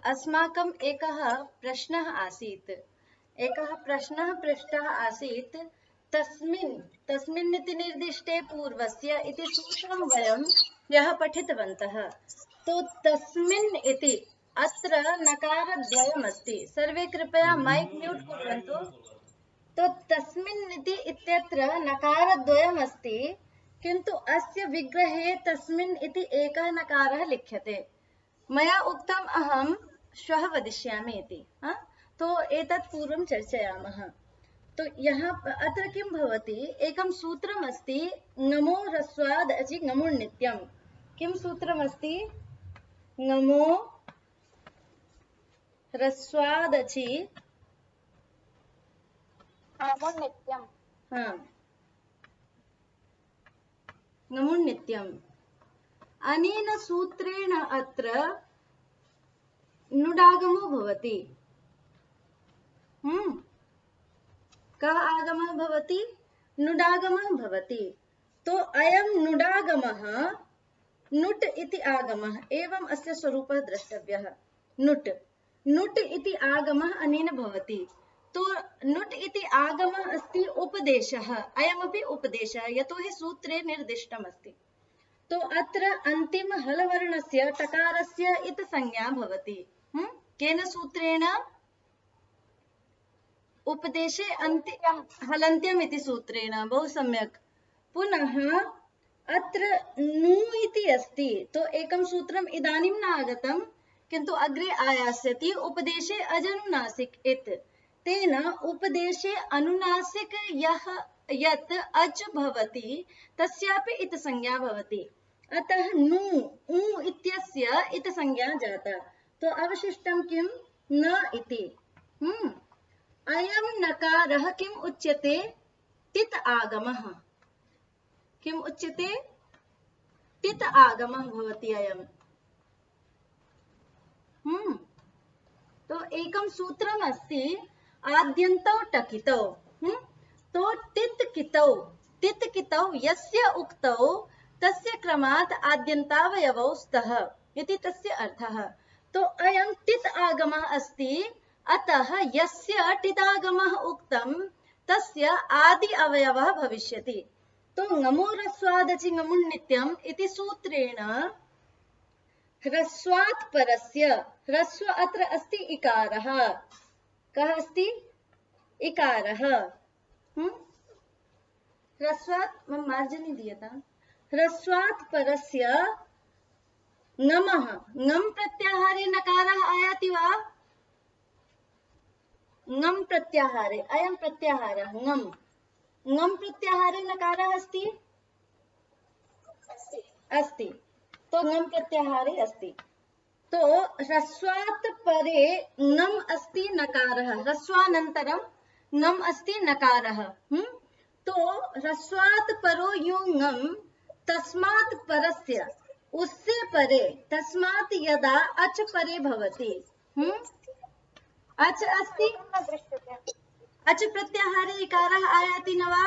अस्माकम् एकः प्रश्नः आसीत्, एकः प्रश्नः पृष्टः आसीत्, तस्मिन् इति निर्दिष्टे पूर्वस्य इति सूत्रं वयं यः पठितवन्तः। तो तस्मिन् इति अत्र नकारद्वयमस्ति। सर्वे कृपया माइक म्यूट कुर्वन्तु। तो तस्मिन् इति इत्यत्र नकारद्वयमस्ति, किन्तु अस्य विग्रहे तस्मिन् इति एकः नकारः लिख्यते। मया उक्तम् अहं श्वः वदिष्यामि इति। तो एतत् पूर्वं चर्चयामः। तो यहाँ अत्र किं भवति, एकं सूत्रमस्ति ङमो ह्रस्वाद् अचि ङमुन् नित्यं। किं सूत्रमस्ति? ङमो ह्रस्वाद् अचि ङमुन् नित्यं। ङमुन् नित्यम्। अनेन सूत्रेण अत्र नुडागमो भवति। कः आगमः भवति? नुडागमः भवति। तो अयं नुडागमः नुट् इति आगमः, एवम् अस्य स्वरूपः द्रष्टव्यः। नुट् इति आगमः अनेन भवति। तो नुट् इति आगमः अस्ति उपदेशः, अयमपि उपदेशः, यतोहि सूत्रे निर्दिष्टमस्ति। तो अत्र अन्तिम हलवर्णस्य टकारस्य इत संज्ञा भवति। केन सूत्रेण? उपदेशे हलन्त्यम् इति सूत्रेण। बहु सम्यक्। पुनः अत्र नु इति अस्ति, तो एकं सूत्रम् इदानीं न आगतं, किन्तु अग्रे आयास्यति। उपदेशे अजनुनासिक इत्, तेन उपदेशे अनुनासिक यत् अज् भवति तस्यापि इत संज्ञा भवति। अतः नु उ इत्यस्य इत संज्ञा जाता। तो अवशिष्टं किं? न इति। अयं नकारः किम् उच्यते? टित् आगमः। किम् उच्यते? टित् आगमः भवति अयम्। तो एकं सूत्रम् अस्ति, आद्यन्तौ टकितौ। तो टित् कितौ यस्य उक्तौ तस्य क्रमात् आद्यन्तावयवौ स्तः इति तस्य अर्थः। तो अयं टित् आगमः अस्ति, अतः यस्य टिदागमः उक्तं तस्य आदि अवयवः भविष्यति। तो ङमो ह्रस्वादचि ङमुन् नित्यम् इति सूत्रेण ह्रस्वात् परस्य, ह्रस्व अत्र अस्ति इकारः। कः अस्ति? इकारः। ह्रस्वात् मार्जनी दीयता। ह्रस्वात् परस्य ङमः, ङम् प्रत्याहारे नकारः आयाति वा? ङम् प्रत्याहारे, अयं प्रत्याहारः ङम् प्रत्याहारे नकारः अस्ति? अस्ति। तो ङम् प्रत्याहारे अस्ति। तो ह्रस्वात् परे ङम् अस्ति नकारः, ह्रस्वानन्तरं ङम् अस्ति नकारः। तो ह्रस्वात् परो यो ङम्, तस्मात् परस्य, उससे परे, तस्मात् यदा अच परे भवति। अच अस्ति, अच प्रत्याहारे इकारः आयाति न वा?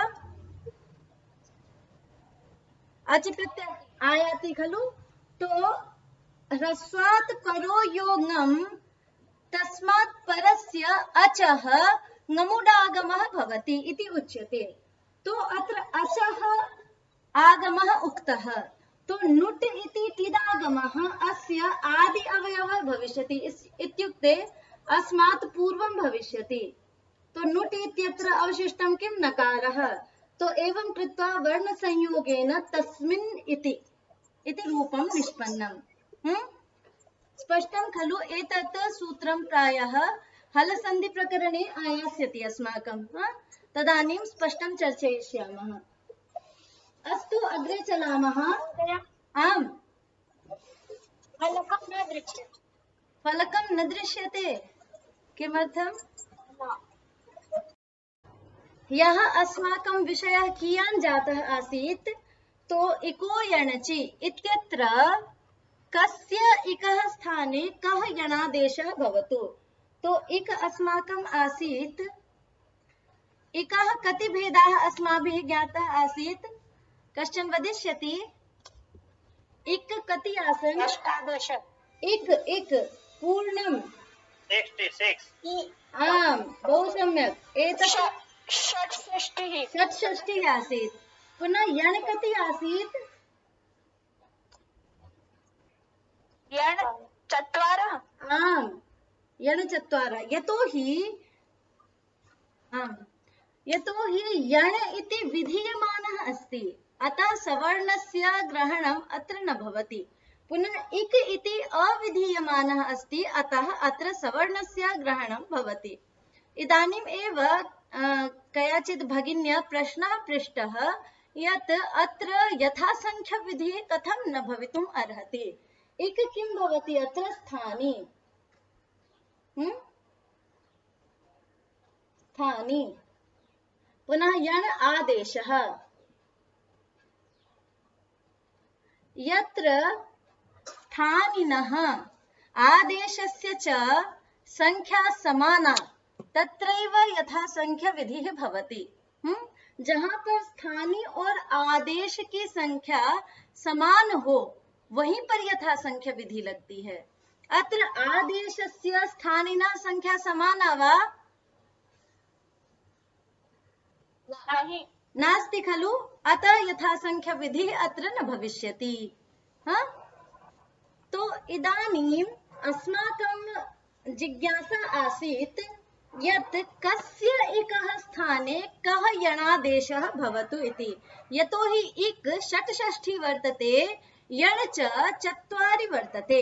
अच प्रत्याहारे आयाति खलु? तो ह्रस्वात् परो यो ङम्, तस्मात् परस्य अचः ङमुडागमः भवति इति उच्यते। तो अत्र अचः आगमः उक्तः। तो नुट् इति टिदागमः अस्य आदि अवयवः भविष्यति, इत्युक्ते अस्मात् पूर्वं भविष्यति। तो नुट् इत्यत्र अवशिष्टं किं? नकारः। तो एवं कृत्वा वर्णसंयोगेन तस्मिन् इति रूपं निष्पन्नम्। स्पष्टं खलु? एतत् सूत्रं प्रायः हलसन्धि प्रकरणे आयास्यति अस्माकं। तदानीं स्पष्टं चर्चयिष्यामः। अस्तु, अग्रे चलामः। आम्, फलकं न दृश्यते। किमर्थम्? यः अस्माकं विषयः कियान् जातः आसीत्, तो इको यणचि इत्यत्र कस्य इकः स्थाने कः यणादेशः भवतु। तो इक अस्माकम् आसीत्, इकः कति भेदाः अस्माभिः ज्ञातः आसीत्? कश्चन वदिष्यति? इक कति आसन्? 18। इक पूर्णं 66 आम् बहु सम्यक् एतत् षट्षष्टिः षट्षष्टिः आसीत् पुनः यण् कति आसीत् यण् चत्वारः आम् यण् चत्वारः यतोहि यण् इति विधीयमानः अस्ति अतः सवर्णस्य ग्रहणम् अत्र न भवति पुनः इक् इति अविधीयमानः अस्ति अतः अत्र सवर्णस्य ग्रहणं भवति इदानीम् एव कयाचित् भगिन्या प्रश्नः पृष्टः यत् अत्र यथासङ्ख्यविधिः कथं न भवितुम् अर्हति इक् किं भवति अत्र स्थानी स्थानी पुनः यण् आदेशः यत्र स्थानिनः आदेशस्य च संख्या समाना तत्रैव यथासंख्यविधिः भवति जहां पर स्थानी और आदेश की संख्या समान हो वहीं पर यथासंख्य विधि लगती है अत्र आदेशस्य स्थानिना संख्या समाना वा नहीं नास्ति खलु अतः यथासंख्य विधि अत्र न भविष्यति तो इदानीम् अस्माकं जिज्ञासा आसीत् यत् कस्य एकः स्थाने कः यणादेशः भवतु इति यतोहि इक् षट्षष्ठी वर्तते यण् च चत्वारि वर्तते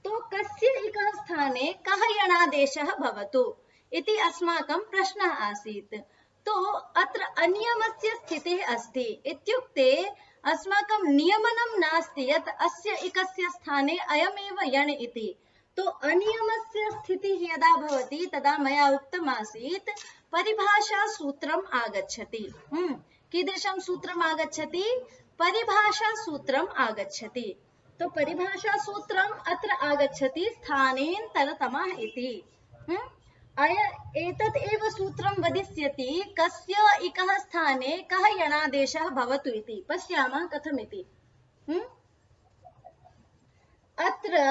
तो कस्य एकः स्थाने कः यणादेशः भवतु इति अस्माकं प्रश्नः आसीत् तो अत्र अनियमस्य स्थितिः अस्ति इत्युक्ते अस्माकं नियमनं नास्ति यत् अस्य एकस्य स्थाने अयमेव यण् इति तो अनियमस्य स्थितिः यदा भवति तदा मया उक्तम् आसीत् परिभाषा सूत्रम् आगच्छति कीदृशं सूत्रम् आगच्छति परिभाषा सूत्रम् आगच्छति तो परिभाषा सूत्रम् अत्र आगच्छति स्थानेन्तरतमः इति एतत् एव सूत्रं वदिष्यति कस्य एकः स्थाने कः यणादेशः भवतु इति पश्यामः कथमिति अत्र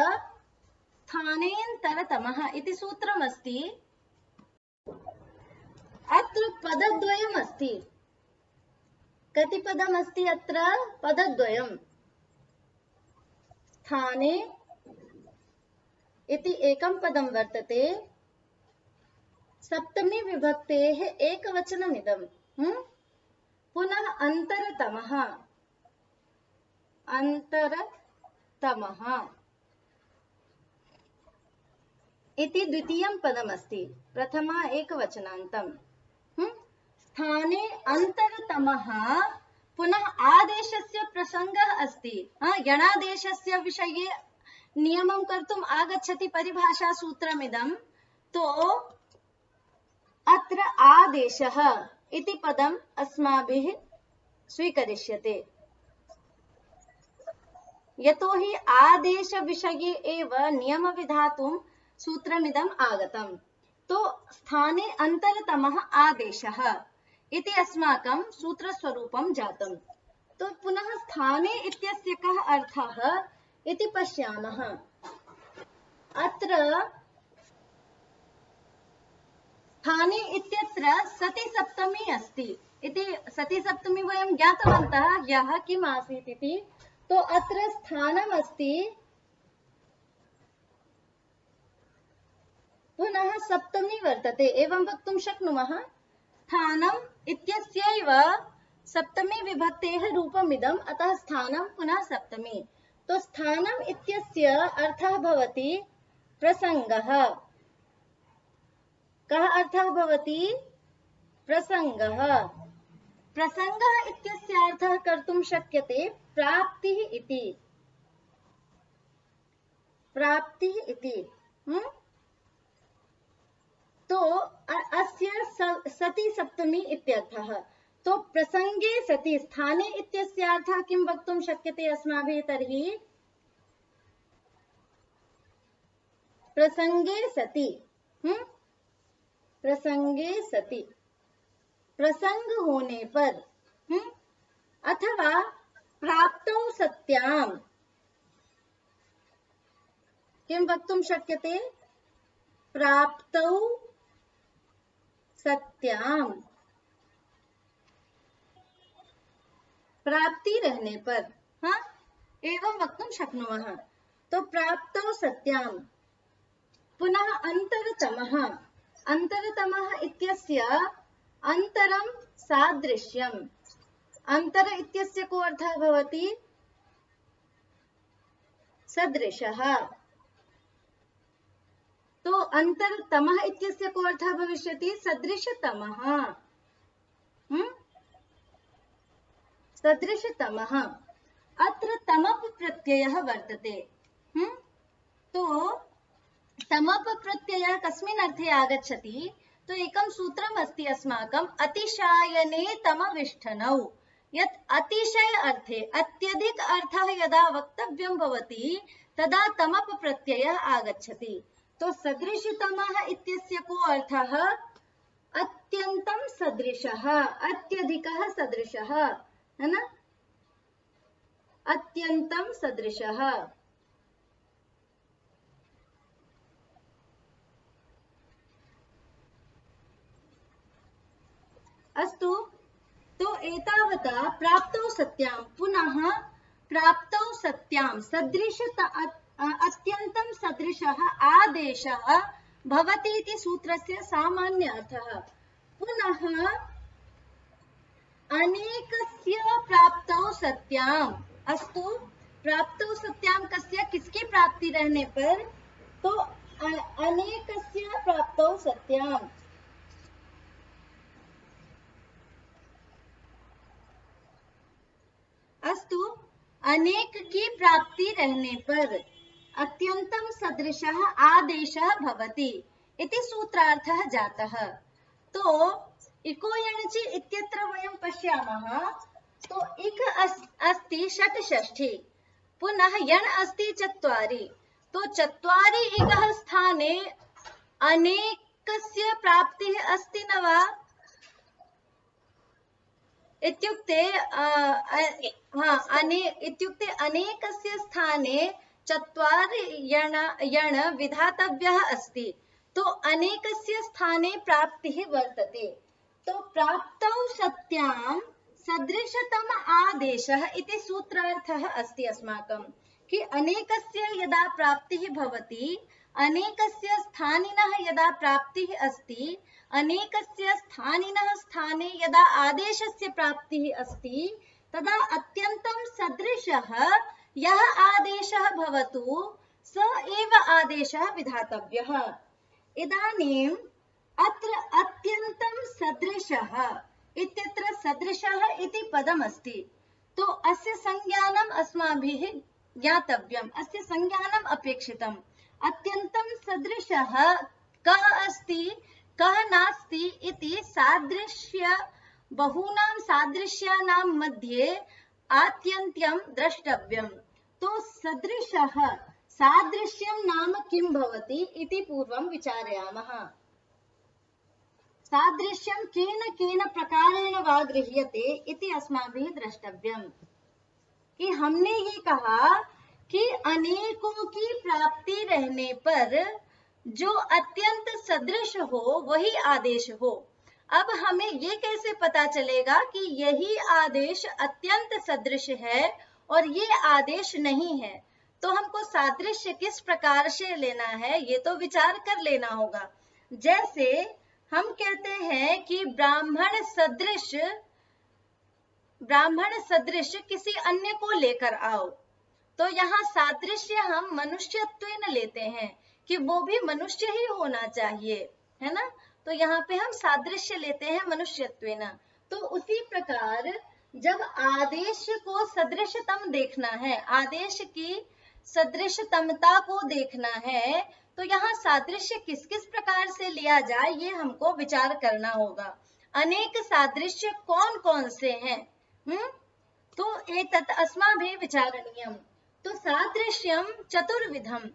स्थानेन्तरतमः इति सूत्रमस्ति अत्र पदद्वयम् अस्ति कति पदमस्ति अत्र पदद्वयम् स्थाने इति एकं पदं वर्तते सप्तमी विभक्तेः एकवचनमिदं पुनः अन्तरतमः इति द्वितीयं पदमस्ति प्रथमा एकवचनान्तं स्थाने अन्तरतमः पुनः आदेशस्य प्रसङ्गः अस्ति यणादेशस्य विषये नियमं कर्तुम् आगच्छति परिभाषा सूत्रमिदं तो अत्र आदेशः इति पदम् अस्माभिः स्वीकरिष्यते यतोहि आदेश विषये एव नियम विधातुं सूत्रमिदम् आगतम् तो स्थाने अन्तरतमः आदेशः इति अस्माकं सूत्रस्वरूपं जातम् तो पुनः स्थाने इत्यस्य कः अर्थः इति पश्यामः अत्र स्थाने इत्यत्र सति सप्तमी अस्ति इति सति सप्तमी वयं ज्ञातवन्तः ह्यः किम् आसीत् इति तो अत्र स्थानम् अस्ति पुनः सप्तमी वर्तते एवं वक्तुं शक्नुमः स्थानम् इत्यस्यैव सप्तमी विभक्तेः रूपमिदम् अतः स्थानं पुनः सप्तमी तो स्थानम् इत्यस्य अर्थः भवति प्रसङ्गः कः अर्थः भवति प्रसङ्गः प्रसङ्गः इत्यस्य अर्थः कर्तुं शक्यते प्राप्तिः इति तो अस्य सति सप्तमी इत्यर्थः तो प्रसङ्गे सति स्थाने इत्यस्य अर्थः किं वक्तुं शक्यते अस्माभिः तर्हि प्रसङ्गे सति प्रसंगे सति प्रसंग होने पर अथवा प्राप्तौ सत्याम किं वक्तुं शक्यते? प्राप्तौ सत्यां, प्राप्ति रहने पर, हाँ, एवं वक्तुं शक्नुमः। तो प्राप्तौ सत्यां। पुनः अन्तरतमः, अन्तरतमः इत्यस्य अन्तरं सादृश्यम्। अन्तर इत्यस्य को अर्थः भवति सदृशः। तो अन्तरतमः इत्यस्य को अर्थः भविष्यति सदृशतमः। सदृशतमः। अत्र तमप प्रत्ययः वर्तते। तो तमप प्रत्ययः कस्मिन् अर्थे आगच्छति? तो एकं सूत्रम् अस्ति अस्माकम्, अतिशायने तमविष्ठनौ। यत् अतिशय अर्थे, अत्यधिक अर्थः यदा वक्तव्यं भवति तदा तमप प्रत्ययः आगच्छति। तो सदृशतमः इत्यस्य को अर्थः अत्यन्तं सदृशः, अत्यधिकः सदृशः, है ना? अत्यन्तं सदृशः। अस्तु, तो एतावता प्राप्तौ सत्यां, पुनः प्राप्तौ सत्यां अत्यन्तं सदृशः आदेशः भवति इति सूत्रस्य सामान्य अर्थः। पुनः अनेकस्य प्राप्तौ सत्याम्। अस्तु, प्राप्तौ सत्यां कस्य, किसकी प्राप्ति रहने पर? तो अनेकस्य प्राप्तौ सत्याम्। अस्तु, अनेक की प्राप्ति रहने पर अत्यंतं सदृशः आदेशः भवति इति सूत्रार्थः जातः। तो इको यणचि इत्यत्र वयं पश्यामः, तो इक अस्ति षट्षष्ठी, पुनः यण अस्ति चत्वारि। तो चत्वारि इकः स्थाने अनेकस्य प्राप्तिः अस्ति न वा? इत्युक्ते इत्युक्ते अनेकस्य स्थाने चत्वारि यण विधातव्यः अस्ति। तो अनेकस्य स्थाने प्राप्तिः वर्तते। तो प्राप्तौ सत्यां सदृशतम आदेशः इति सूत्रार्थः अस्ति अस्माकं, कि अनेकस्य यदा प्राप्तिः भवति, अनेकस्य स्थानिनः यदा प्राप्तिः अस्ति, अनेकस्य स्थानिनः स्थाने यदा आदेशस्य प्राप्तिः अस्ति, तदा अत्यन्तं सदृशः यः आदेशः भवतु स एव आदेशः विधातव्यः। इदानीम् अत्र अत्यन्तं सदृशः इत्यत्र सदृशः इति पदमस्ति। तो अस्य संज्ञानम् अस्माभिः ज्ञातव्यम्, अस्य संज्ञानम् अपेक्षितम्। अत्यन्तं सदृशः कः अस्ति, कः नास्ति इति सादृश्य बहूनां सादृश्यानां मध्ये आत्यन्त्यं द्रष्टव्यम्। तो सदृशः सादृश्यं नाम किं भवति इति पूर्वं विचारयामः। सादृश्यं केन केन प्रकारेण वा गृह्यते इति अस्माभिः द्रष्टव्यम्। कि हमने ये कहा कि अनेकों की प्राप्ति रहने पर जो अत्यंत सदृश हो वही आदेश हो। अब हमें ये कैसे पता चलेगा कि यही आदेश अत्यंत सदृश है और ये आदेश नहीं है? तो हमको सादृश्य किस प्रकार से लेना है ये तो विचार कर लेना होगा। जैसे हम कहते हैं कि ब्राह्मण सदृश किसी अन्य को लेकर आओ, तो यहाँ सादृश्य हम मनुष्यत्वेन लेते हैं कि वो भी मनुष्य ही होना चाहिए, है ना? तो यहाँ पे हम सादृश्य लेते हैं मनुष्यत्वेन। तो उसी प्रकार जब आदेश को सदृशतम देखना है, आदेश की सदृशतमता को देखना है, तो यहाँ सादृश्य किस किस प्रकार से लिया जाए ये हमको विचार करना होगा। अनेक सादृश्य कौन कौन से हैं? तो एतत् अस्माभिः विचारणीयम्। तो सादृश्यं चतुर्विधम्।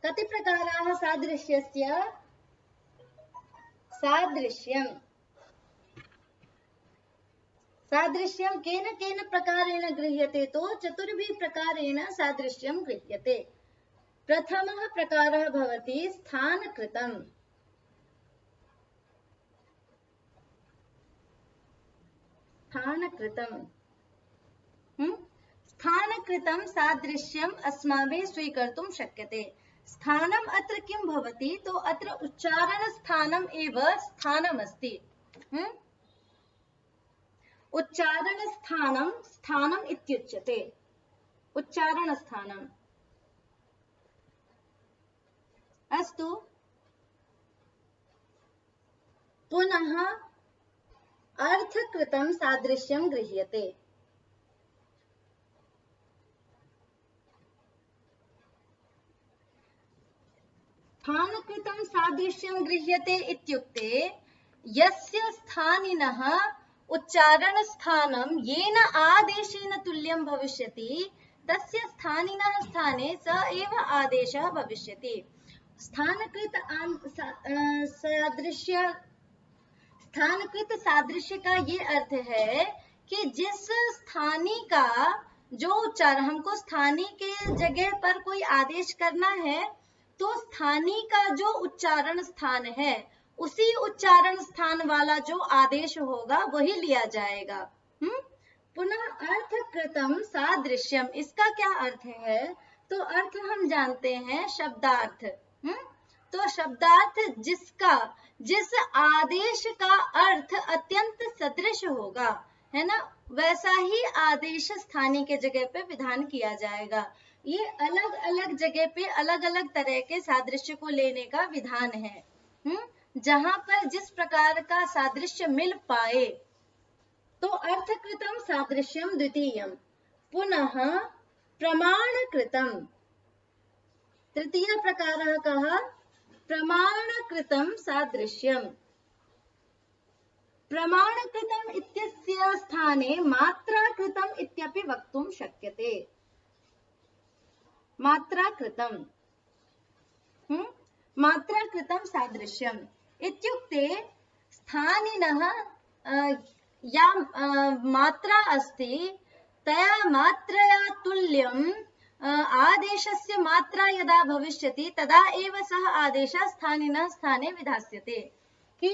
कति प्रकाराः सादृश्यस्य? सादृश्यं केन केन प्रकारेण गृह्यते? तो चतुर्भिः प्रकारेण सादृश्यं गृह्यते। प्रथमः प्रकारः भवति स्थानकृतम्। स्थानकृतं सादृश्यम् अस्माभिः स्वीकर्तुं शक्यते। स्थानम् अत्र किं भवति? तो अत्र उच्चारणस्थानम् एव स्थानमस्ति। उच्चारणस्थानं स्थानम् इत्युच्यते। उच्चारणस्थानम्। अस्तु, पुनः अर्थकृतं सादृश्यं गृह्यते। स्थानकृतं सादृश्यं गृह्यते इत्युक्ते यस्य स्थानिनः उच्चारणस्थानं येन आदेशेन तुल्यं भविष्यति तस्य स्थानिनः स्थाने स एव आदेशः भविष्यति। स्थानकृत सादृश्य का ये अर्थ है कि जिस स्थानी का जो उच्चारण, हमको स्थानी के जगह पर कोई आदेश करना है तो स्थानी का जो उच्चारण स्थान है उसी उच्चारण स्थान वाला जो आदेश होगा वही लिया जाएगा। पुनः अर्थकृतम सादृश्यम, इसका क्या अर्थ है? तो अर्थ हम जानते हैं शब्दार्थ। तो शब्दार्थ जिस आदेश का अर्थ अत्यंत सदृश होगा, है ना, वैसा ही आदेश स्थानी के जगह पे विधान किया जाएगा। ये अलग अलग जगह पे अलग अलग तरह के सादृश्य को लेने का विधान है। जहां पर जिस प्रकार का सादृश्य मिल पाए। तो अर्थकृतम सादृश्यम द्वितीयम। पुनः प्रमाणकृतम, तृतीय प्रकारः कः? प्रमाणकृतं सादृश्यम्। प्रमाणकृतम् इत्यस्य स्थाने मात्राकृतम् इत्यपि वक्तुं शक्यते। मात्राकृतम्, मात्राकृतं सादृश्यम् इत्युक्ते स्थानिनः या मात्रा अस्ति तया मात्रया तुल्यम् आदेशस्य मात्रा यदा भविष्यति तदा एव सः आदेशः स्थानिनः स्थाने विधास्यते। कि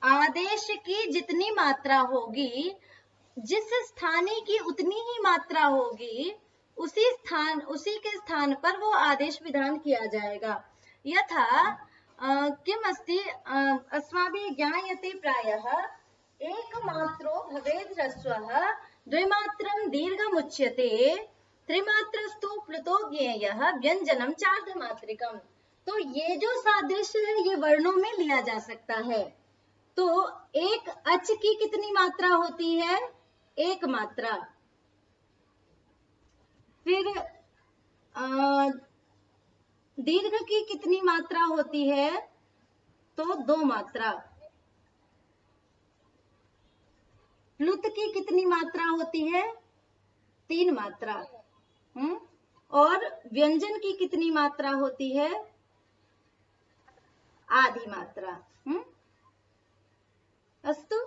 आदेश की जितनी मात्रा होगी, जिस स्थानी की उतनी ही मात्रा होगी, उसी के स्थान पर वो आदेश विधान किया जाएगा। यथा किम अस्ति, अस्माभिः ज्ञायते प्रायः एकमात्रो भवेद् ह्रस्वः द्विमात्रं दीर्घमुच्यते त्रिमात्रस्तु प्लुतो ज्ञेयः व्यंजनम चार्धमात्रिकम। तो ये जो सादृश्य है ये वर्णों में लिया जा सकता है। तो एक अच की कितनी मात्रा होती है? एक मात्रा। फिर दीर्घ की कितनी मात्रा होती है? तो दो मात्रा। प्लुत की कितनी मात्रा होती है? तीन मात्रा। और व्यंजन की कितनी मात्रा होती है? आधी मात्रा। अस्तु।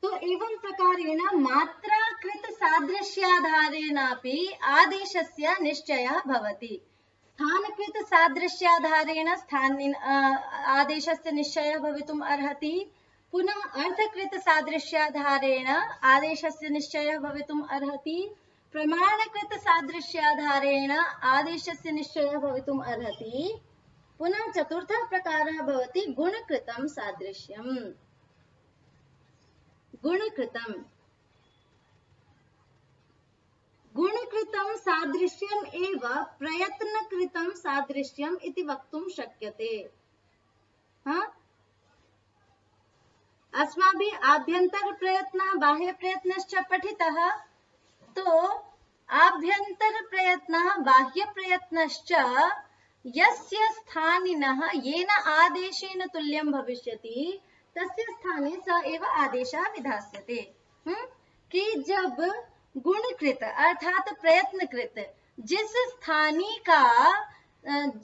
तो एवं प्रकारेण मात्राकृत सादृश्याधारेणापि आदेशस्य निश्चयः भवति। स्थानकृत सादृश्याधारेण आदेशस्य निश्चयः भवितुम् अर्हति। पुनः अर्थकृत सादृश्याधारेण आदेशस्य निश्चयः भवितुम् अर्हति। प्रमाणकृत सादृश्याधारेण आदेशस्य निश्चयः भवितुम् अर्हति। पुनः चतुर्थः प्रकारः भवति गुणकृतं सादृश्यम्। गुणकृतं सादृश्यम् एव प्रयत्नकृतं सादृश्यम् इति वक्तुं शक्यते। अस्माभिः आभ्यन्तर प्रयत्नः बाह्य प्रयत्नश्च पठितः। तो आभ्यन्तर प्रयत्नः बाह्य प्रयत्नश्च यस्य स्थानिनः येन आदेशेन तुल्यं भविष्यति तस्य स्थाने स एव आदेशः विधास्यते। कि जब गुणकृत अर्थात प्रयत्नकृत जिस स्थानी का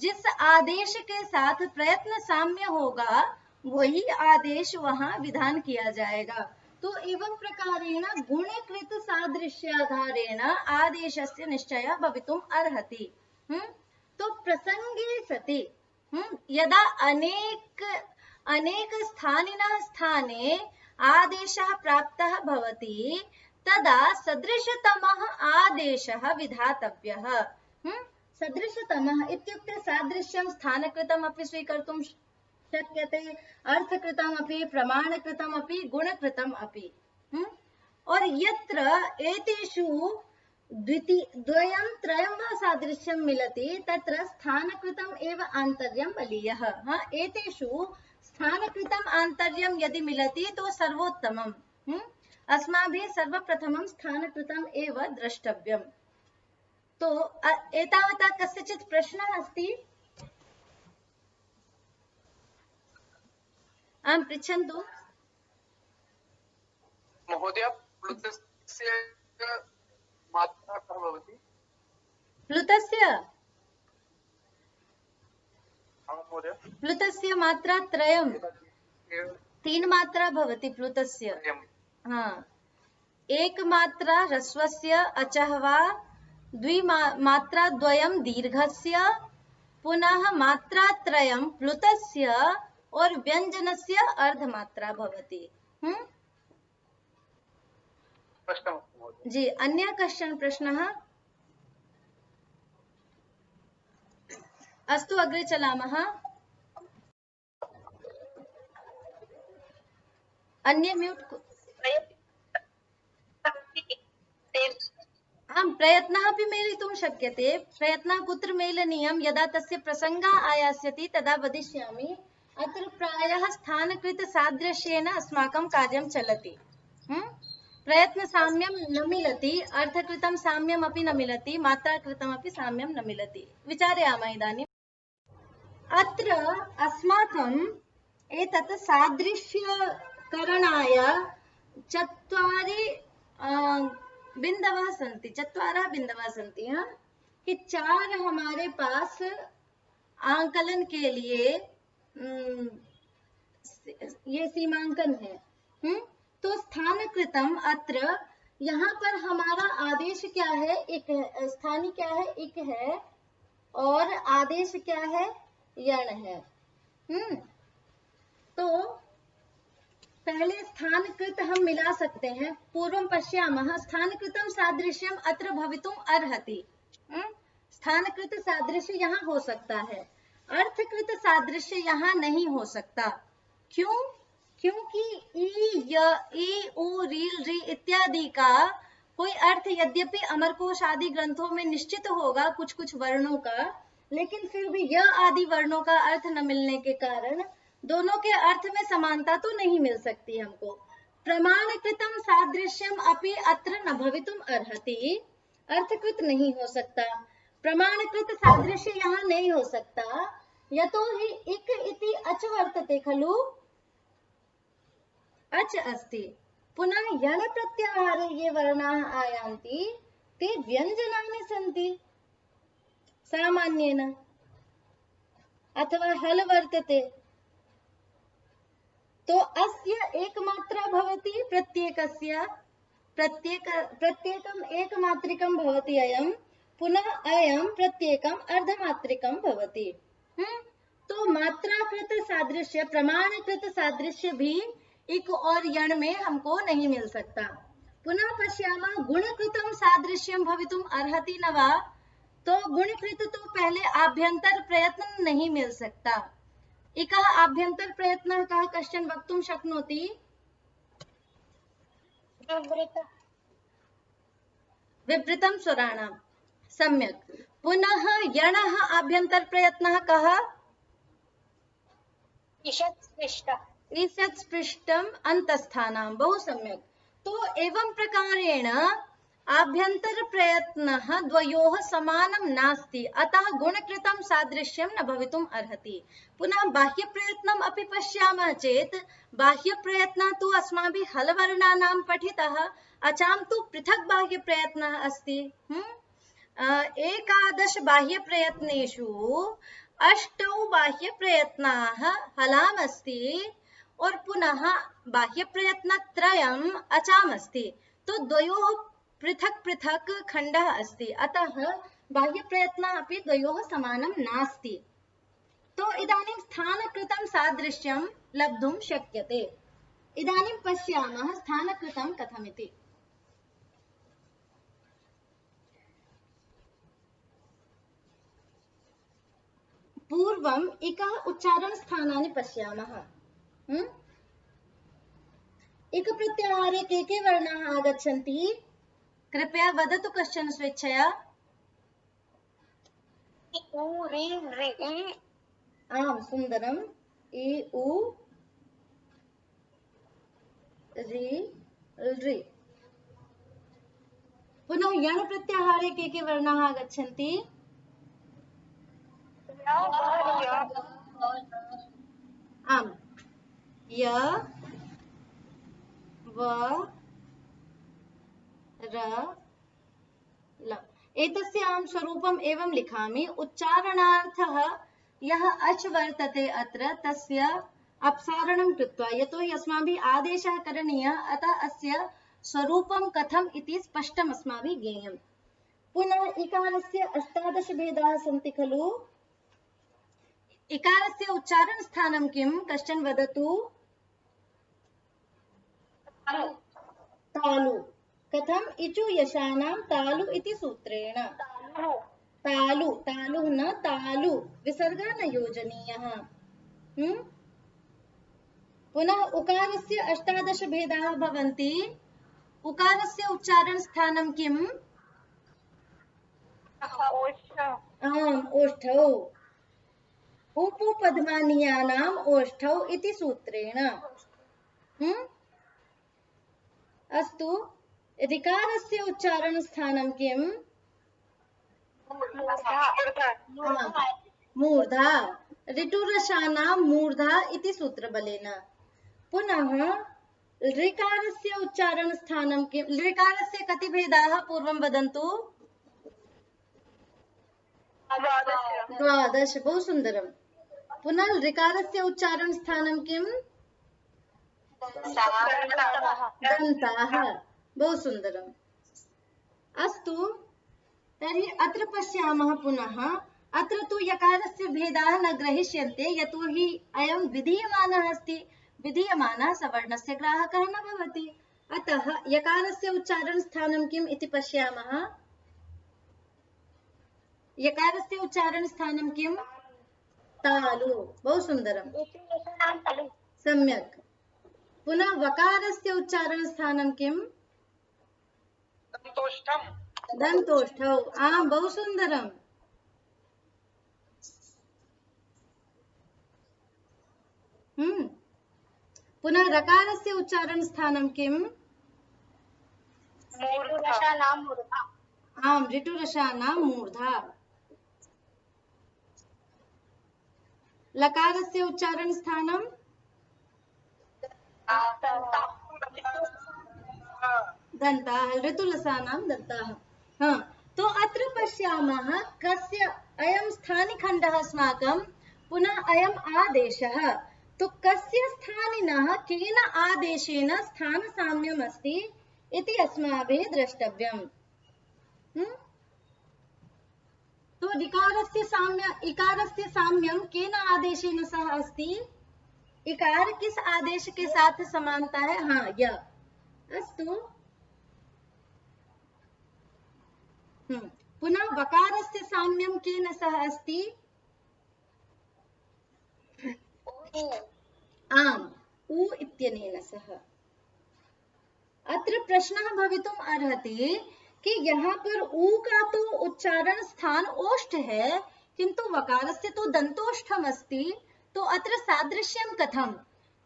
जिस आदेश के साथ प्रयत्न साम्य होगा वही आदेश वहां विधान किया जाएगा। तो एवं प्रकारेण गुणकृत सादृश्याधारेण आदेशस्य निश्चयः भवितुम् अर्हति। तो प्रसंगे सति यदा अनेक स्थानिनः स्थाने आदेशः प्राप्तः भवति तदा सदृशतमः आदेशः विधातव्यः। सदृशतमः इत्युक्ते सादृश्यं स्थानकृतम् अपि स्वीकर्तुं शक्यते, अर्थकृतम् अपि, प्रमाणकृतम् अपि, गुणकृतम् अपि। और यत्र एतेषु द्वयं त्रयं वा सादृश्यं मिलति तत्र स्थानकृतम् एव आन्तर्यं बलीयः। एतेषु स्थानकृतम् आन्तर्यं यदि मिलति तो सर्वोत्तमम्। अस्माभिः सर्वप्रथमं स्थानकृतम् एव द्रष्टव्यम्। तो एतावता कस्यचित् प्रश्नः अस्ति? आं पृच्छन्तु। महोदय, प्लुतस्य मात्रा कः भवति? प्लुतस्य महोदय, प्लुतस्य मात्रा त्रयम्, 3 मात्रा भवति प्लुतस्य। एक मात्रा ह्रस्वस्य अचः वा, मात्रा द्वयं दीर्घस्य, पुनः मात्रा त्रयं प्लुतस्य और व्यंजनस्य अर्धमात्रा भवति। जी, अन्य कश्चन प्रश्नः? अस्तु, अग्रे चलामः। अन्य म्यूट। आम्, प्रयत्नः अपि मेलितुं शक्यते। प्रयत्नः कुत्र मेलनीयं? यदा तस्य प्रसङ्गः आयास्यति तदा वदिष्यामि। अत्र प्रायः स्थानकृत सादृश्येन अस्माकं कार्यं चलति। प्रयत्न साम्यं न मिलति, अर्थकृतं साम्यम् अपि न मिलति, मात्राकृतम् अपि साम्यं न मिलति। विचारयामः इदानीम्। अत्र अस्माकं एतत् सादृश्यकरणाय चत्वारः बिन्दवः सन्ति। कि 4 हमारे पास आंकलन के लिए ये सीमांकन है। तो स्थानकृतम, अत्र यहाँ पर हमारा आदेश क्या है? एक है। स्थानी क्या है? एक है। और आदेश क्या है? यण है। तो पहले स्थानकृत हम मिला सकते हैं। पूर्वं पश्यामः, स्थानकृतम सादृश्यम अत्र भवितुम् अर्हति। स्थानकृत सादृश्य यहाँ हो सकता है, अर्थकृत सादृश्य यहाँ नहीं हो सकता। क्यों? क्योंकि ई, य, ई, उ, रील, री इत्यादि का कोई अर्थ यद्यपि अमरकोश आदि ग्रंथों में निश्चित होगा कुछ कुछ वर्णों का, लेकिन फिर भी य आदि वर्णों का अर्थ न मिलने के कारण दोनों के अर्थ में समानता तो नहीं मिल सकती हमको। प्रमाणकृतम सादृश्यम अपि अत्र न भवितुम अर्हति, अर्थकृत नहीं हो सकता। प्रमाणकृत सादृश्य यहाँ नहीं हो सकता, यतोहि इक इति अच वर्तते खलु, अच अस्ति। पुनः यण प्रत्याहारे ये वर्णाः आयान्ति ते व्यञ्जनानि सन्ति सामान्येन, अथवा हल वर्तते। तो अस्य एकमात्रा भवति, प्रत्येकम् एकमात्रिकं भवति अयं, पुनः अयं प्रत्येकम् अर्धमात्रिकं भवति। तो मात्राकृत सादृश्य, प्रमाणकृत सादृश्य भी इक और यण में हमको नहीं मिल सकता। पुनः पश्यामः, गुणकृतं सादृश्यं भवितुम् अर्हति न वा? तो गुणकृत तो पहले आभ्यंतर प्रयत्न नहीं मिल सकता। इकः आभ्यंतर प्रयत्नः कः कश्चन वक्तुं शक्नोति? विपरीतं स्वराणां। सम्यक्। पुनः यणः आभ्यंतर प्रयत्नः कः? ईषत् स्पृष्टम् अन्तस्थानां। बहु सम्यक्। तो एवं प्रकारेण आभ्यंतर प्रयत्नः द्वयोः समानं नास्ति, अतः गुणकृतं सादृश्यं न भवितुम् अर्हति। पुनः बाह्य प्रयत्नम् अपि पश्यामः चेत्, बाह्य प्रयत्नः तु अस्माभिः हलवर्णानां पठितः, अचां तु पृथक् बाह्य प्रयत्नः अस्ति। 11 बाह्य प्रयत्नेषु 8 बाह्य प्रयत्नाः हलाम् अस्ति और पुनः बाह्य प्रयत्न त्रयम् अचाम् अस्ति। तो द्वयोः पृथक् पृथक् खण्डः अस्ति, अतः बाह्यप्रयत्नः अपि द्वयोः समानं नास्ति। तो इदानीं स्थानकृतं सादृश्यं लब्धुं शक्यते। इदानीं पश्यामः स्थानकृतं कथमिति। पूर्वम् इकः उच्चारणस्थानानि पश्यामः। इक प्रत्याहारे के वर्णाः आगच्छन्ति? कृपया वदतु कश्चन स्वेच्छया। उ रि रि इ आम्, सुन्दरम्। इ उ रि ऋ। पुनः यण् प्रत्याहारे के वर्णाः आगच्छन्ति? आम्, य व र ल। एतस्य अहं स्वरूपम् एवं लिखामि। उच्चारणार्थः यः अच् वर्तते अत्र तस्य अपसारणं कृत्वा, यतोहि अस्माभिः आदेशः करणीयः, अतः अस्य स्वरूपं कथम् इति स्पष्टम् अस्माभिः ज्ञेयम्। पुनः इकारस्य 18 भेदाः सन्ति खलु? इकारस्य उच्चारणस्थानं किं? कश्चन वदतु। तालु। कथम्? इचु यशानां तालु इति सूत्रेण। तालु, तालु न तालु, विसर्गः न योजनीयः। पुनः उकारस्य 18 भेदाः भवन्ति। उकारस्य उच्चारणस्थानं किम्? आम्, ओष्ठौ। उपपद्मानीयानाम् ओष्ठौ इति सूत्रेण। अस्तु, ऋकारस्य उच्चारणस्थानं किम्? मूर्धा। ऋटुरसानां मूर्धा इति सूत्रबलेन। पुनः ऋकारस्य उच्चारणस्थानं किम्? ऋकारस्य कति भेदाः पूर्वं वदन्तु? 12। बहु सुन्दरम्। पुनः ऋकारस्य उच्चारणस्थानं किम्? दन्ताः। बहु सुन्दरम्। अस्तु, तर्हि अत्र पश्यामः पुनः। अत्र तु यकारस्य भेदाः न ग्रहीष्यन्ते, यतोहि अयं विधीयमानः अस्ति। विधीयमानः सवर्णस्य ग्राहकः न भवति। अतः यकारस्य उच्चारणस्थानं किम् इति पश्यामः। यकारस्य उच्चारणस्थानं किम्? तालु। बहु सुन्दरम्, सम्यक्। पुनः वकारस्य उच्चारणस्थानं किम्? दन्तोष्ठौ। आम्, बहु सुन्दरम्। पुनः रकारस्य उच्चारणस्थानं किम्? आम्, ऋटुरसानां मूर्धा। लकारस्य उच्चारणस्थानं? दन्ताः, ऋतुलसानां दन्ताः। हाँ, तो अत्र पश्यामः कस्य अयं स्थानिखण्डः अस्माकं। पुनः अयम् आदेशः। तो कस्य स्थानिनः केन आदेशेन स्थानसाम्यम् अस्ति इति अस्माभिः द्रष्टव्यम्। तो इकारस्य साम्यं केन आदेशेन सह अस्ति? इकार किस आदेश के साथ समानता है? हाँ, य। अस्तु। पुनः वकारस्य साम्यं केन सह अस्ति? आम्, उ इत्यनेन सह। अत्र प्रश्नः भवितुम् अर्हति कि यहाँ पर उ का तो उच्चारण स्थान ओष्ठ है, किंतु वकारस्य तो दंतोष्ठम अस्ति, तो अत्र सादृश्यम कथम?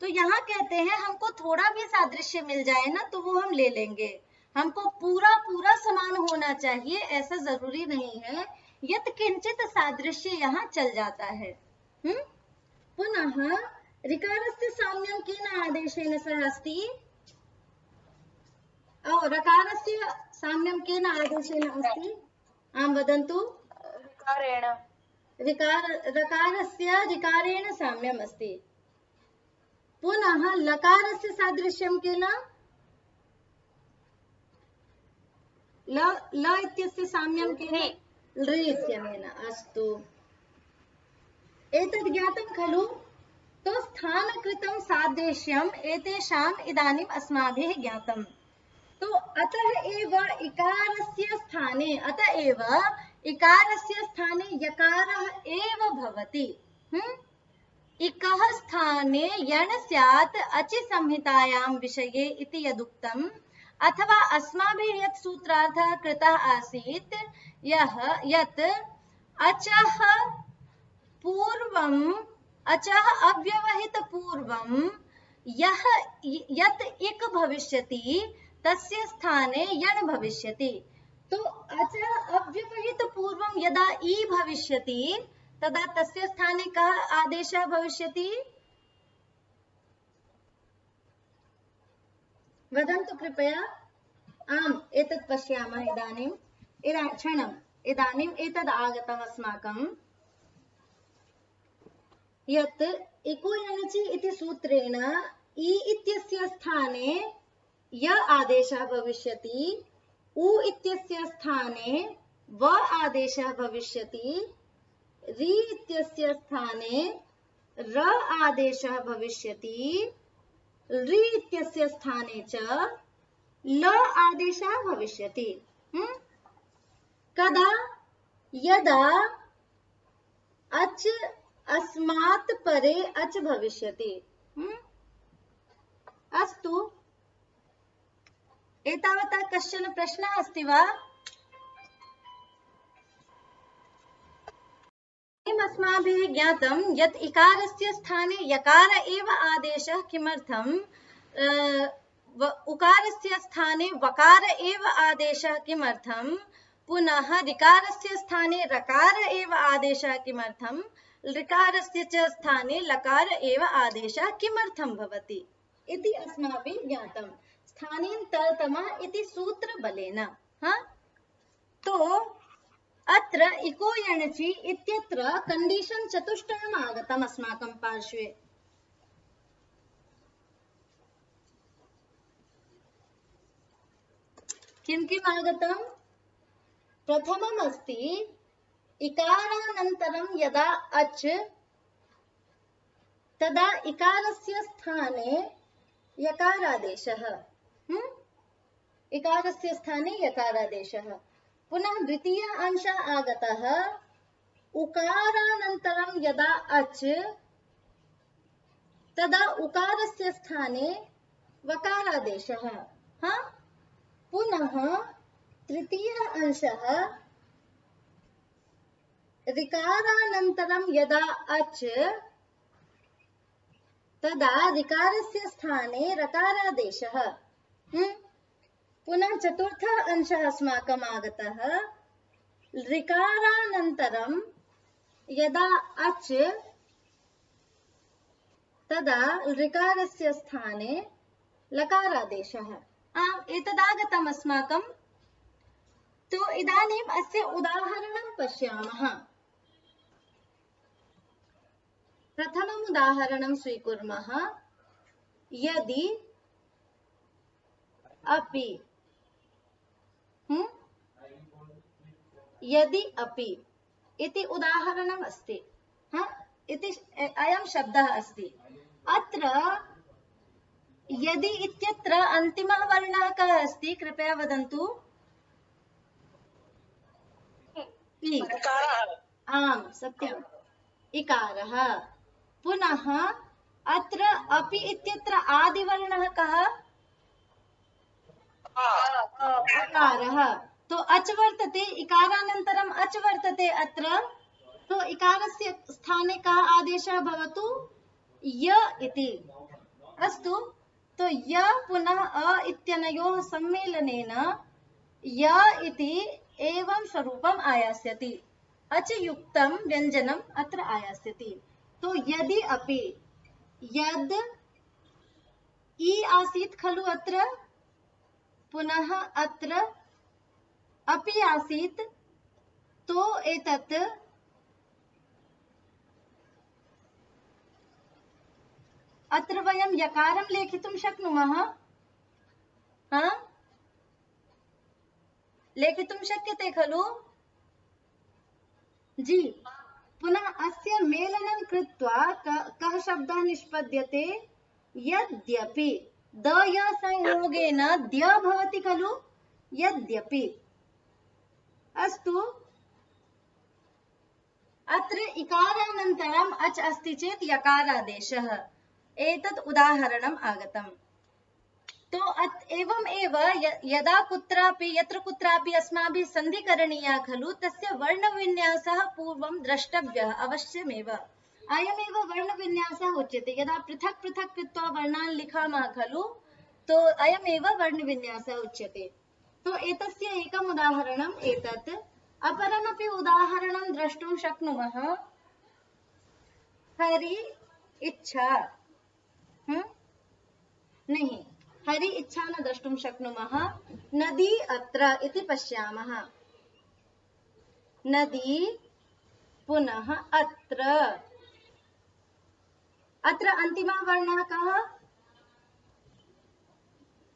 तो यहाँ कहते हैं हमको थोड़ा भी सादृश्य मिल जाए ना तो वो हम ले लेंगे। हमको पूरा पूरा समान होना चाहिए ऐसा जरूरी नहीं है। यत् किंचित सादृश्य यहाँ चल जाता है। पुनः ऋकारस्य साम्यं केन आदेशेन सह अस्ति? रकारस्य साम्यं केन आदेशेन अस्ति? आं वदन्तु। रकारस्य ऋकारेण साम्यम् अस्ति। पुनः लकारस्य सादृश्यं केन? ल इत्यस्य साम्यं केन? लृ इत्यनेन। अस्तु, एतद् ज्ञातं खलु? तो स्थानकृतं सादृश्यम् एतेषाम् इदानीम् अस्माभिः ज्ञातम्। तो अतः एव इकारस्य स्थाने यकारः एव भवति। इकः स्थाने यण् स्यात् अचि संहितायां विषये इति यदुक्तम्, अथवा अस्माभिः यत् सूत्रार्थः कृतः आसीत् यत् अचः पूर्वम् अचः अव्यवहित पूर्वं यत् इक् भविष्यति तस्य स्थाने यण् भविष्यति। तो अचः अव्यवहित पूर्वं यदा इ भविष्यति तदा तस्य स्थाने कः आदेशः भविष्यति? वदन्तु कृपया। आम्, एतत् पश्यामः इदानीम्। क्षणम्, इदानीम् एतद् आगतम् अस्माकम् यत् इको यणचि इति सूत्रेण इ इत्यस्य स्थाने य आदेशः भविष्यति, उ इत्यस्य स्थाने व आदेशः भविष्यति, रि इत्यस्य स्थाने र आदेशः भविष्यति, रि इत्यस्य स्थाने च ल आदेशः भविष्यति। कदा? यदा अच् अस्मात् परे अच् भविष्यति। अस्तु, एतावता कश्चन प्रश्नः अस्ति वा? अस्माभिः ज्ञातं यत् इकारस्य स्थाने यकार एव आदेशः किमर्थम्, उकारस्य स्थाने वकार एव आदेशः किमर्थम्, पुनः ऋकारस्य स्थाने रकार एव आदेशः किमर्थम्, ऋकारस्य च स्थाने लकार एव आदेशः किमर्थं भवति इति अस्माभिः ज्ञातं स्थानीन्तरतमः इति सूत्रबलेन। तो अत्र इको यणचि इत्यत्र कंडीशन चतुष्टयम् आगतम् अस्माकं पार्श्वे। किं किम् आगतम्? प्रथमम् अस्ति इकारानन्तरं यदा अच् तदा इकारस्य स्थाने यकारादेशः। इकारस्य स्थाने यकारादेशः। पुनः द्वितीय अंशः आगतः उकारानन्तरं यदा अच् तदा उकारस्य स्थाने वकारादेशः। पुनः तृतीय अंशः ऋकारानन्तरं यदा अच् तदा ऋकारस्य स्थाने रकारादेशः। पुनः चतुर्थ अंशः अस्माकम् आगतः ऋकारानन्तरं यदा अच् तदा ऋकारस्य स्थाने लकारादेशः। एतदागतम् अस्माकम्। तो इदानीम् अस्य उदाहरणं पश्यामः। प्रथमम् उदाहरणं स्वीकुर्मः। यदि अपि यदि अपि इति उदाहरणम् अस्ति। इति अयं शब्दः अस्ति। अत्र यदि इत्यत्र अन्तिमः वर्णः कः अस्ति? कृपया वदन्तु। इ। आम्, सत्यम्, इकारः। पुनः अत्र अपि इत्यत्र आदिवर्णः कः? अकारः। तो अच् वर्तते, इकारानन्तरम् अच् वर्तते अत्र। तो इकारस्य स्थाने कः आदेशः भवतु? य इति। अस्तु, तो य पुनः अ इत्यनयोः सम्मेलनेन य इति एवं स्वरूपम् आयास्यति। अच् युक्तं व्यञ्जनम् अत्र आयास्यति। तो यदि अपि यद् इ आसीत् खलु अत्र, पुनः अत्र अपि आसीत्, तो एतत् अत्र वयं यकारं लेखितुं शक्नुमः। लेखितुं शक्यते खलु? जी पुनः अस्य मेलनं कृत्वा कः शब्दः निष्पद्यते यद्यपि द य संयोगेन द्य भवति खलु यद्यपि अस्तु अत्र इकारानन्तरम् अच् अस्ति चेत् यकारादेशः एतत् उदाहरणम् आगतम् तो एवमेव यदा कुत्रापि यत्र कुत्रापि अस्माभिः सन्धि करणीया खलु तस्य वर्णविन्यासः पूर्वं द्रष्टव्यः अवश्यमेव अयमेव वर्णविन्यासः उच्यते यदा पृथक् पृथक् कृत्वा वर्णान् लिखामः खलु तो अयमेव वर्णविन्यासः उच्यते तो एतस्य एकम् उदाहरणम् एतत् अपरमपि उदाहरणं द्रष्टुं शक्नुमः हरि इच्छा नहीं हरि इच्छा न द्रष्टुं शक्नुमः नदी अत्र इति पश्यामः नदी पुनः अत्र अत्र अन्तिमः वर्णः कः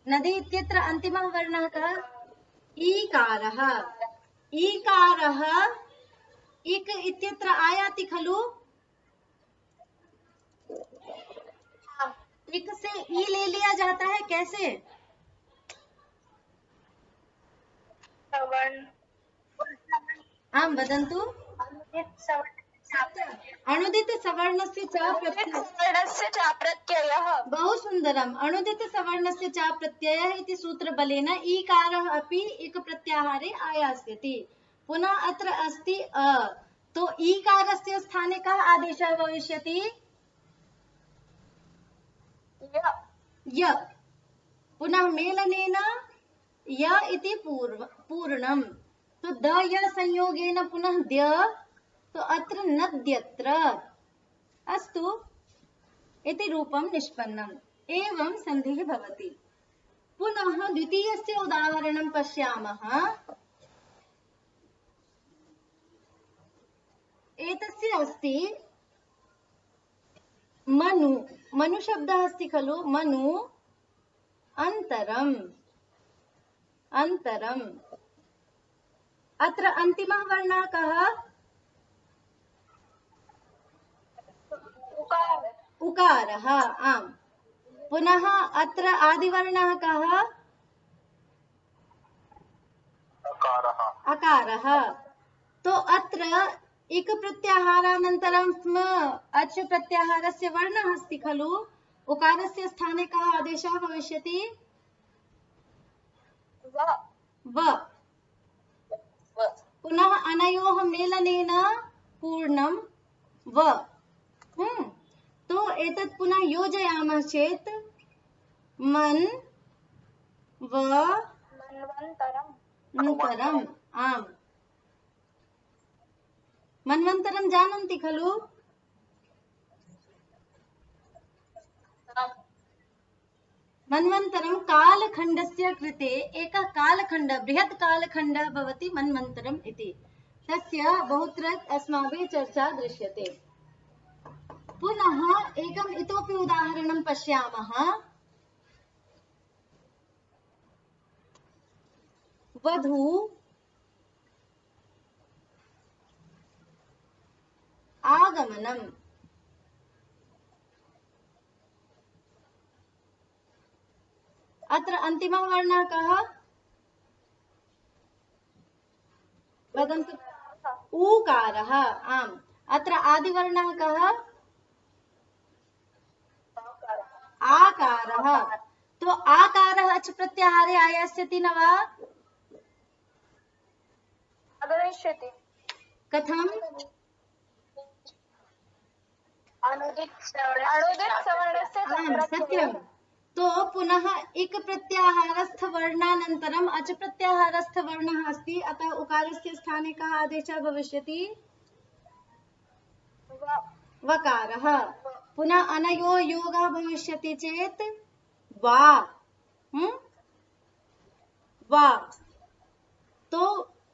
नदी इत्यत्र अन्तिमः वर्णः कः ईकारः ईकारः इक इत्यत्र आयाति खलु इक से ई ले लिया जाता है कैसे आम वदन्तु अणुदित सवर्णस्य च प्रत्ययः बहु सुन्दरम् अणुदित सवर्णस्य च प्रत्ययः इति सूत्रबलेन ईकारः अपि इक प्रत्याहारे आयास्यति पुनः अत्र अस्ति अ तो ईकारस्य स्थाने कः आदेशः भविष्यति य पुनः मेलनेन य इति पूर्णम् तो द य संयोगेन पुनः द्य तो अत्र नद्यत्र अस्तु इति रूपं निष्पन्नम् एवं सन्धिः भवति पुनः द्वितीयस्य उदाहरणं पश्यामः एतस्य अस्ति मनु मनु शब्दः अस्ति खलु मनु अन्तरम् अन्तरम् अत्र अन्तिमः वर्णः कः उकारः आम् पुनः अत्र आदिवर्णः कः अकारः तो अत्र इक प्रत्याहारानन्तरं अच् प्रत्याहारस्य वर्णः अस्ति खलु उकारस्य स्थाने कः आदेशः भविष्यति व पुनः अनयोः मेलनेन पूर्णं व तो एतत् पुनः योजयामः चेत् मन व मन्वन्तरम् आम् मन्वन्तरं जानन्ति खलु मन्वन्तरं कालखण्डस्य कृते एकः कालखण्डः बृहत् कालखण्डः भवति मन्वन्तरम् इति तस्य बहुत्र अस्माभिः चर्चा दृश्यते पुनः एकम् इतोपि उदाहरणं पश्यामः वधू आगमनम् अत्र अन्तिमः वर्णः कः वदन्तु ऊकारः आम् अत्र आदिवर्णः कः आकारः तो आकारः अच् प्रत्याहारे आयास्यति न वा आगमिष्यति कथम् सत्यं तो पुनः इक प्रत्याहारस्थ वर्णानन्तरम् अच् प्रत्याहारस्थ वर्णः अस्ति अतः उकारस्य स्थाने कः आदेशः भविष्यति वकारः पुनः अनयोः योगः भविष्यति चेत् वा वा तो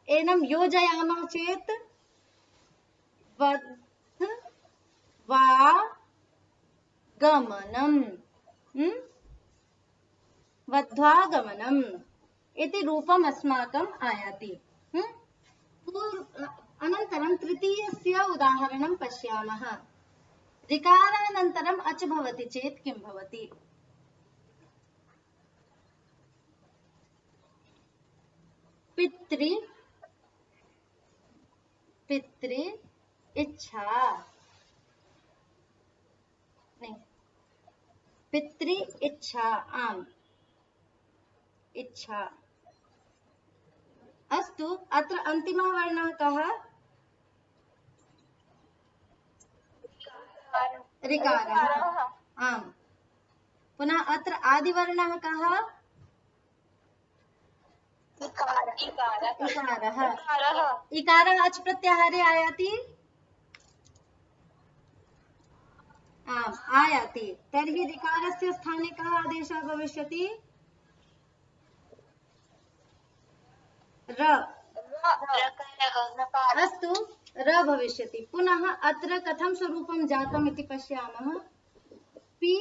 एनं योजयामः चेत् वद् वा गमनम् वध्वागमनम् इति रूपम् अस्माकम् आयाति अनन्तरं तृतीयस्य उदाहरणं पश्यामः। ऋकारानन्तरम् अच् भवति चेत् किं भवति? पितृ पितृ इच्छा नहीं, पितृ इच्छा आम इच्छा। अस्तु, अत्र अन्तिमः वर्णः कः? ऋकारः। आम्। पुनः अत्र आदिवर्णः कः? इकारः। इकारः अच् प्रत्याहारे आयाति? आम्, आयाति। तर्हि ऋकारस्य स्थाने कः आदेशः भविष्यति? र। अस्तु, र भविष्यति। पुनः अत्र कथं स्वरूपं जातम् इति पश्यामः। पि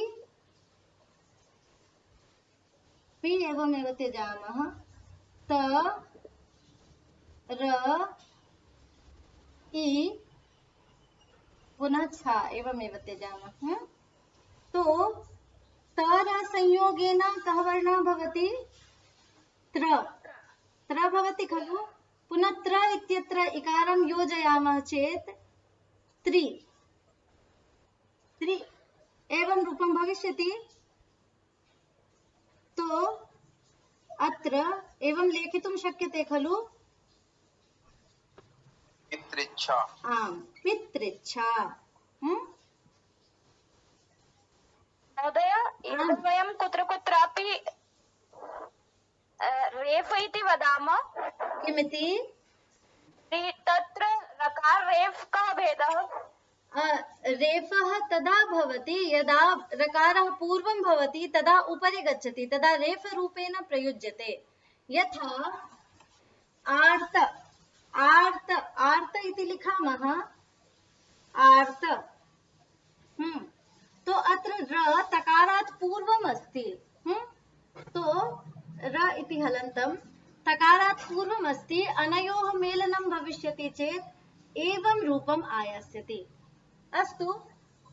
एवमेव त्यजामः। त र इ पुनः छ एवमेव त्यजामः। तो तर संयोगेन कः वर्णः भवति? त्र भवति खलु। पुनः त्र इत्यत्र इकारं योजयामः चेत् त्रि एवं रूपं भविष्यति। तो अत्र एवं लेखितुं शक्यते खलु। पितृच्छा। आम्, पितृच्छा। महोदय, एतद् वयं कुत्र कुत्रापि रेफ इति वदामः। किमिति? तत्र रकार रेफ कः भेदः? रेफः तदा भवति यदा रकारः पूर्वं भवति तदा उपरि गच्छति, तदा रेफ रूपेण प्रयुज्यते। यथा आर्त इति लिखामः। आर्त। तो अत्र र तकारात् पूर्वम् अस्ति। तो र इति हलन्तं तकारात् पूर्वम् अस्ति। अनयोः मेलनं भविष्यति चेत् एवं रूपम् आयास्यति। अस्तु,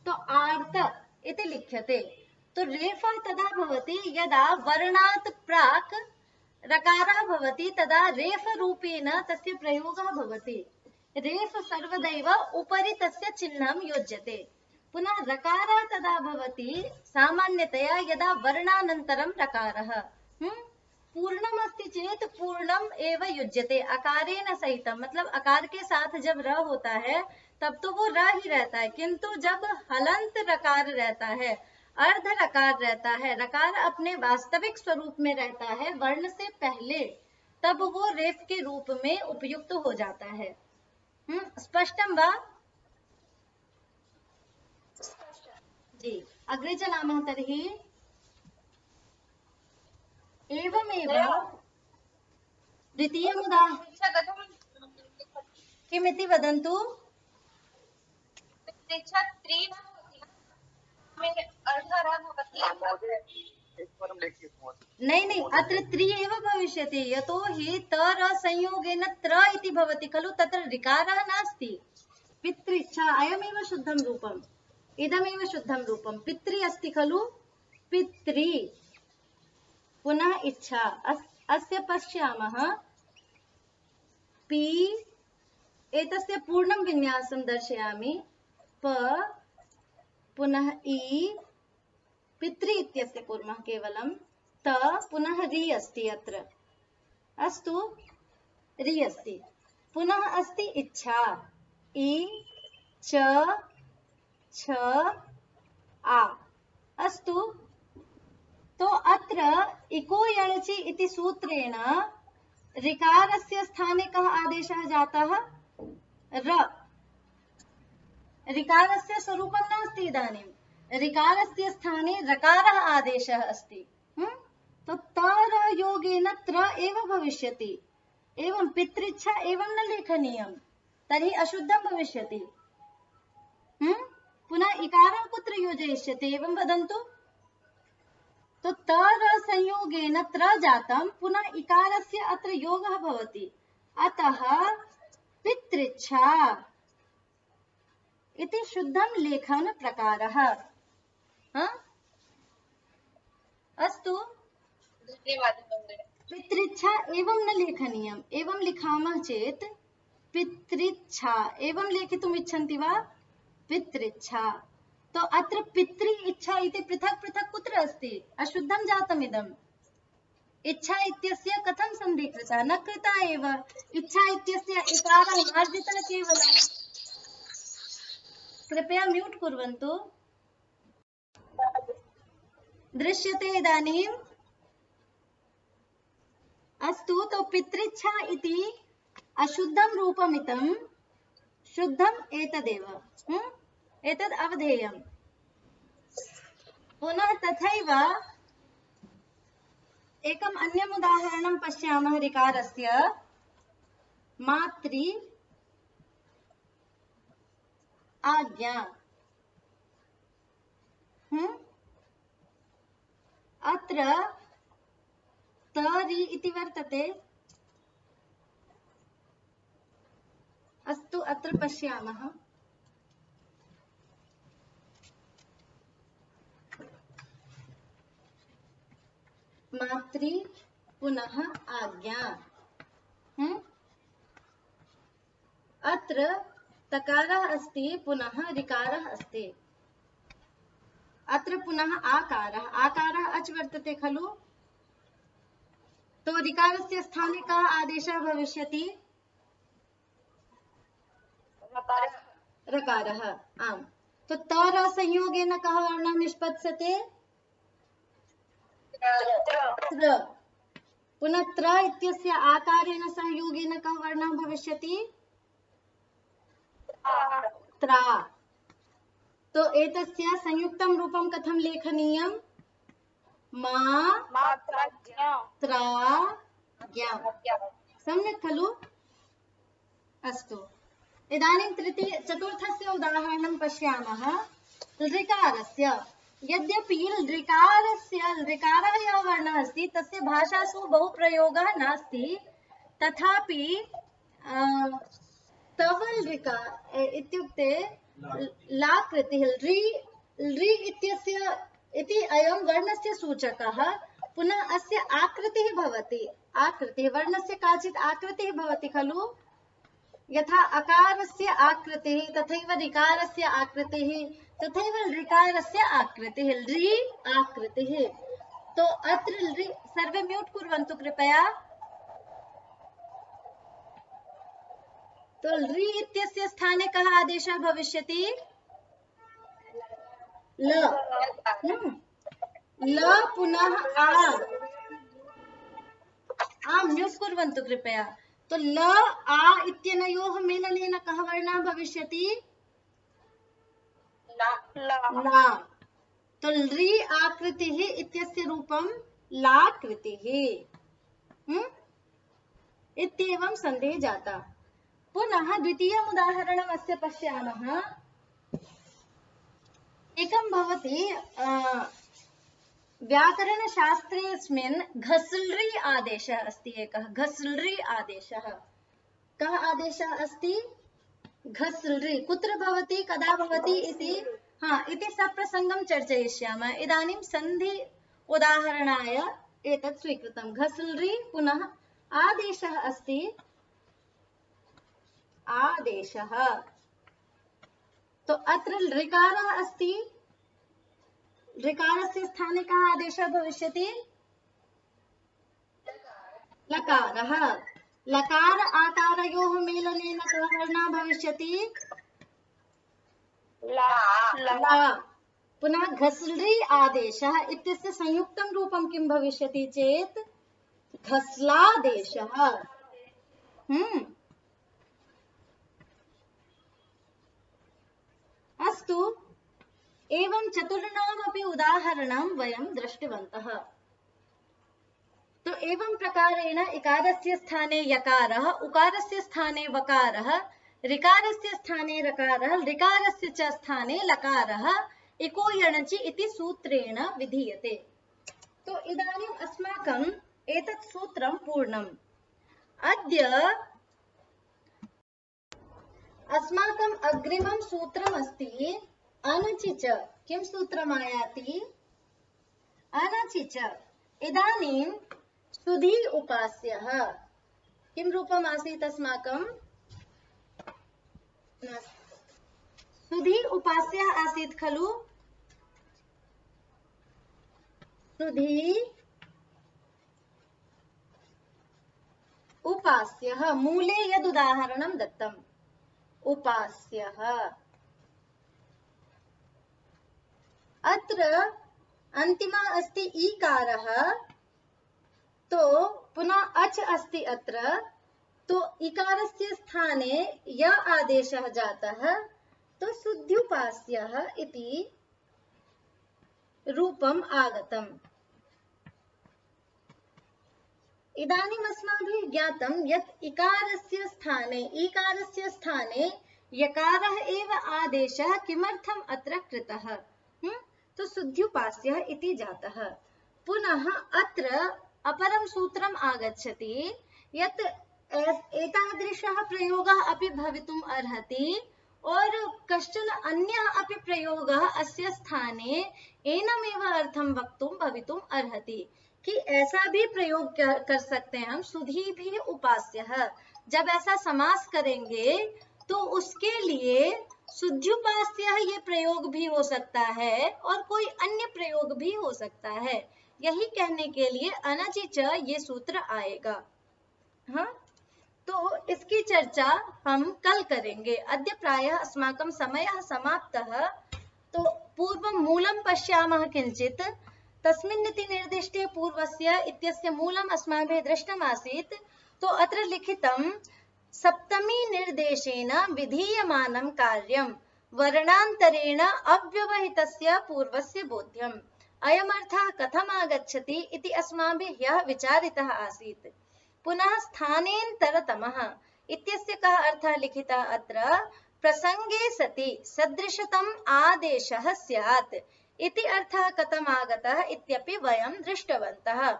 तो आर्त इति लिख्यते। तो रेफः तदा भवति यदा वर्णात् प्राक् रकारः भवति, तदा रेफ रूपेण तस्य प्रयोगः भवति। रेफ सर्वदैव उपरि तस्य चिह्नं योज्यते। पुनः रकारः तदा भवति सामान्यतया यदा वर्णानन्तरं रकारः पूर्णम् अस्ति चेत् पूर्णम् एव युज्यते अकारेण सहितम। मतलब अकार के साथ जब र होता है तब तो वो र ही रहता है, किंतु जब हलंत रकार रहता है, अर्ध रकार रहता है, रकार अपने वास्तविक स्वरूप में रहता है वर्ण से पहले, तब वो रेफ के रूप में उपयुक्त हो जाता है। स्पष्टं वा? जी, अग्रे चलामः तर्हि। एवमेव द्वितीयमुदा किमिति वदन्तु। नहीं, अत्र त्रि एव भविष्यति, यतोहि तर संयोगेन त्र इति भवति खलु, तत्र ऋकारः नास्ति। पितृच्छा अयमेव शुद्धं रूपम्, इदमेव शुद्धं रूपं। पितृ अस्ति खलु, पितृ पुनः इच्छा। अस्य पश्यामः। पि एतस्य पूर्णं विन्यासं दर्शयामि। प पुनः इ पितृ इत्यस्य कुर्मः केवलं। त पुनः रि अस्ति अत्र। अस्तु, रि अस्ति। पुनः अस्ति इच्छा। इ च छ आ। अस्तु, तो अत्र इको यणचि इति सूत्रेण ऋकारस्य स्थाने कः आदेशः जातः? र। ऋकारस्य स्वरूपं नास्ति इदानीं, ऋकारस्य स्थाने रकारः आदेशः अस्ति। तो तर योगेन त्र एव भविष्यति। एवं पितृच्छा एवं न लेखनीयं, तर्हि अशुद्धं भविष्यति। पुनः इकारं कुत्र योजयिष्यते एवं वदन्तु। तो तर संयोगेन त्र जातं, पुनः इकारस्य अत्र योगः भवति, अतः पितृच्छा इति शुद्धं लेखनप्रकारः। अस्तु, पितृच्छा एवं न लेखनीयम्। एवं लिखामः चेत् पितृच्छा एवं लेखितुम् इच्छन्ति वा? पितृच्छा। तो अत्र पितृ इच्छा इति पृथक् पृथक् कुत्र अस्ति? अशुद्धं जातम् इदम्। इच्छा इत्यस्य कथं सन्धि कृता? न कृता एव। इच्छा इत्यस्य इकारः मार्जितः केवलम्। कृपया म्यूट् कुर्वन्तु। दृश्यते इदानीम्? अस्तु, तो पितृच्छा इति अशुद्धं रूपमिदं, शुद्धम् एतदेव। एतद् अवधेयम्। पुनः तथैव एकम् अन्यम् उदाहरणं पश्यामः ऋकारस्य। मातृ आज्ञा। अत्र तरि इति वर्तते। अस्तु, अत्र पश्यामः। मातृ पुनः आज्ञा। अत्र तकारः अस्ति, पुनः ऋकारः अस्ति। अत्र पुनः आकारः। आकारः अच् वर्तते खलु? तो ऋकारस्य स्थाने कः आदेशः भविष्यति? रकारः। आम्। तो तर संयोगेन कः वर्णः निष्पत्स्यते? त्र। पुनः त्र इत्यस्य आकारेण संयोगेन कः वर्णः भविष्यति? त्रा। तो एतस्य संयुक्तं रूपं कथं लेखनीयं? मात्राज्ञा। सम्यक् खलु? अस्तु, इदानीं चतुर्थस्य उदाहरणं पश्यामः। ऋकारस्य। यद्यपि ऋकारः यः वर्णः अस्ति तस्य भाषासु बहु प्रयोगः नास्ति, तथापि तवल् ऋकार इत्युक्ते लाकृतिः ऋ इति अयं वर्णस्य सूचकः। पुनः अस्य आकृतिः भवति। आकृतिः वर्णस्य काचित् आकृतिः भवति खलु? यथा अकारस्य आकृतिः तथैव ऋकारस्य आकृतिः, तथैव ऋकारस्य आकृतिः। ऋ आकृतिः। तो अत्र सर्वे म्यूट् कुर्वन्तु कृपया। तो ऋ इत्यस्य स्थाने कः आदेशः भविष्यति? ल। ल पुनः आ। म्यूट् कुर्वन्तु कृपया। तो ल आ इत्यनयोः मेलनेन कः वर्णः भविष्यति? ला। तो ऋ आकृतिः इत्यस्य रूपं लाकृतिः। इत्येवं सन्धिः जाता। पुनः द्वितीयम् उदाहरणम् अस्य पश्यामः। एकं भवति व्याकरणशास्त्रेऽस्मिन् घस्लृ आदेशः अस्ति। एकः घस्लृ आदेशः। कः आदेशः अस्ति? घस्लृ। कुत्र भवति, कदा भवति इति सप्रसङ्गं चर्चयिष्यामः। इदानीं सन्धि उदाहरणाय एतत् स्वीकृतं। घस्लृ पुनः आदेशः अस्ति। आदेशः। तो अत्र ऋकारः अस्ति। ऋकारस्य स्थाने कः आदेशः भविष्यति? लकारः। लकार आकारयोः मेलनेन कः वर्णः भविष्यति? ला। पुनः घस्लृ आदेशः इत्यस्य संयुक्तं रूपं किं भविष्यति चेत् घस्लादेशः। अस्तु, एवं चतुर्णामपि उदाहरणं वयं दृष्टवन्तः। तो एवं प्रकारेण इकारस्य स्थाने यकारः, उकारस्य स्थाने वकारः, ऋकारस्य स्थाने रकारः, ऋकारस्य च स्थाने लकारः इको यणचि इति सूत्रेण विधीयते। तो इदानीम् अस्माकम् एतत् सूत्रं पूर्णम्। अद्य अस्माकम् अग्रिमं सूत्रमस्ति अनचि च। किं सूत्रमायाति? अनचि च। इदानीं सुधी उपास्यः किं रूपम् आसीत् अस्माकं? सुधी उपास्यः आसीत् खलु? सुधी उपास्यः। मूले यद् उदाहरणं दत्तम् उपास्यः। अत्र अन्तिमा अस्ति ईकारः, तो पुनः अच अस्ति अत्र, तो इकारस्य स्थाने य आदेशः जातः, तो शुद्ध्युपास्यः इति रूपम् आगतम्। इदानीम् अस्माभिः ज्ञातं यत् इकारस्य स्थाने यकारः एव आदेशः किमर्थम् अत्र कृतः? तो शुद्ध्युपास्यः इति जातः। पुनः अत्र अपरं सूत्रम् आगच्छति यत् एतादृशः प्रयोगः अपि भवितुम् अर्हति और कश्चन अन्यः अपि प्रयोगः अस्य स्थाने एनमेव अर्थं वक्तुं भवितुम् अर्हति कि ऐसा भी प्रयोग कर सकते हैं हम, सुधी भी उपास्यः। जब ऐसा समास करेंगे तो उसके लिए शुद्ध्युपास्यः ये प्रयोग भी हो सकता है और कोई अन्य प्रयोग भी हो सकता है। यही कहने के लिए अनचि च ये सूत्र आएगा। हाँ, तो इसकी चर्चा हम कल करेंगे। अद्य प्रायः अस्माकं समयः समाप्तः, तो पूर्वं मूलं पश्यामः किञ्चित्। तस्मिन्निति निर्दिष्टे पूर्वस्य इत्यस्य मूलम् अस्माभिः दृष्टमासीत्। तो अत्र लिखितं सप्तमी निर्देशेन विधीयमानं कार्यं वर्णान्तरेण अव्यवहितस्य पूर्वस्य बोध्यम्। अयमर्थः कथम् आगच्छति इति अस्माभिः ह्यः विचारितः आसीत्। पुनः स्थानेन्तरतमः इत्यस्य कः अर्थः लिखितः अत्र? प्रसंगे सति सदृशतम् आदेशः स्यात् इति अर्थः कथम् आगतः इत्यपि वयं दृष्टवन्तः।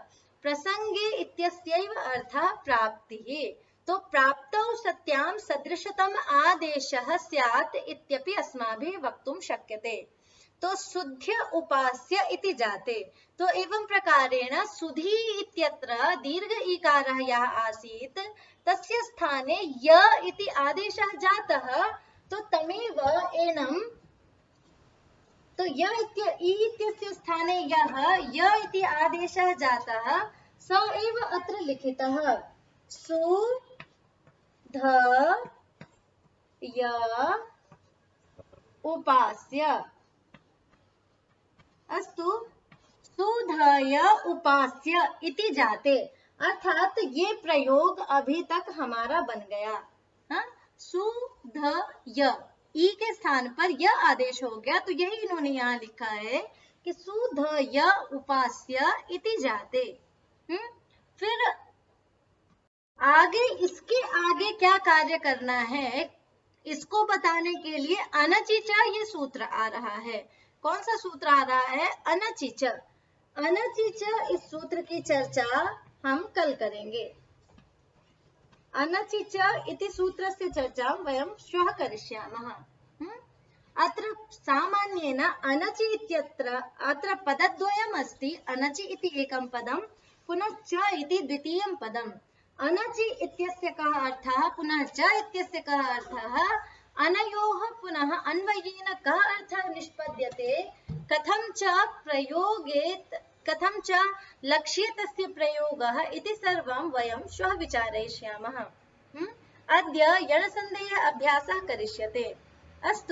प्रसंगे इत्यस्यैव अर्थः प्राप्तिः। तो प्राप्तौ सत्यां सदृशतम आदेशः स्यात् इत्यपि अस्माभिः वक्तुं शक्यते। तो शुद्ध्य उपास्य इति जाते। तो एवं प्रकारेण सुधी इत्यत्र दीर्घ ईकारः यः आसीत् तस्य स्थाने य इति आदेशः जातः, तो तमेव एनं, तो य इत्यस्य स्थाने यः य इति आदेशः जातः स एव अत्र लिखितः सुधय उपास्य। अस्तु, सुधय उपास्य इति जाते, अर्थात ये प्रयोग अभी तक हमारा बन गया। हाँ, सुधय ई के स्थान पर य आदेश हो गया, तो यही इन्होंने यहाँ लिखा है कि सुधय उपास्य इति जाते। फिर आगे, इसके आगे क्या कार्य करना है इसको बताने के लिए अनचि च ये सूत्र आ रहा है। कौन सा सूत्र आ रहा है? अनचि च। अनचि च इस सूत्र की चर्चा हम कल करेंगे। अनचि च इति सूत्रस्य चर्चां वयं श्वः करिष्यामः। अत्र सामान्येन अनचि इत्यत्र अत्र पदद्वयम् अस्ति। अनचि इति एकं पदं, पुनः च इति द्वितीयं पदम्। अनचि इत्यस्य कः अर्थः, पुनः च इत्यस्य कः अर्थः, अनयोः पुनः अन्वयेन कः अर्थः निष्पद्यते, कथं च प्रयोगेत्, कथं च लक्ष्येतस्य प्रयोगः इति सर्वं वयं श्वः विचारयिष्यामः। अद्य यणसन्धेः अभ्यासः करिष्यते। अस्तु।